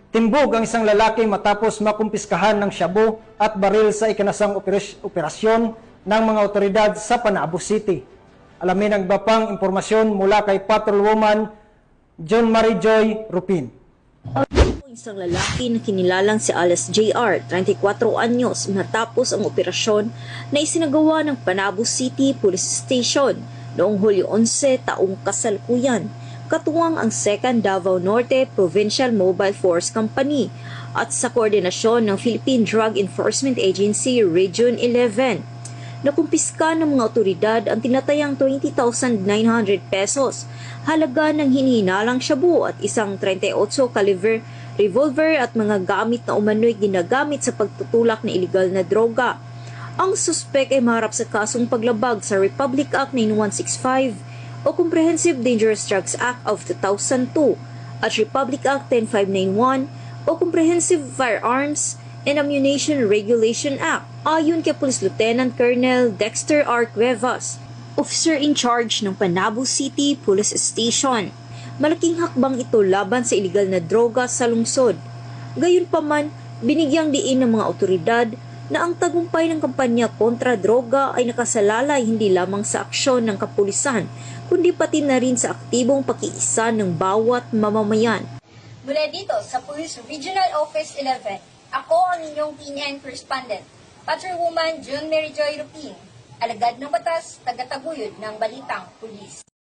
Timbog ang isang lalaki matapos makumpiskahan ng shabu at baril sa ikanasang operasyon ng mga otoridad sa Panabo City. Alamin ang iba pang impormasyon mula kay Patrolwoman John Marie Joy Rupin. Isang lalaki na kinilalang si Alice J.R., 34 anyos, matapos ang operasyon na isinagawa ng Panabo City Police Station noong Hulyo 11 taong kasalukuyan, katuwang ang 2nd Davao Norte Provincial Mobile Force Company at sa koordinasyon ng Philippine Drug Enforcement Agency Region 11. Nakumpiska ng mga otoridad ang tinatayang 20,900 pesos, halaga ng hinihinalang shabu at isang 38 caliber revolver at mga gamit na umano'y ginagamit sa pagtutulak ng iligal na droga. Ang suspek ay maharap sa kasong paglabag sa Republic Act 9165 o Comprehensive Dangerous Drugs Act of 2002 at Republic Act 10591 o Comprehensive Firearms and Ammunition Regulation Act. Ayon kay Police Lieutenant Colonel Dexter R. Cuevas, officer in charge ng Panabo City Police Station, malaking hakbang ito laban sa iligal na droga sa lungsod. Gayunpaman, binigyang diin ng mga otoridad na ang tagumpay ng kampanya kontra droga ay nakasalalay hindi lamang sa aksyon ng kapulisan, kundi pati na rin sa aktibong pakiisa ng bawat mamamayan. Mula dito sa Police Regional Office 11, ako ang inyong PNN correspondent, Patrolwoman June Mary Joy Rupin, alagad ng batas, tagataguyod ng Balitang Pulis.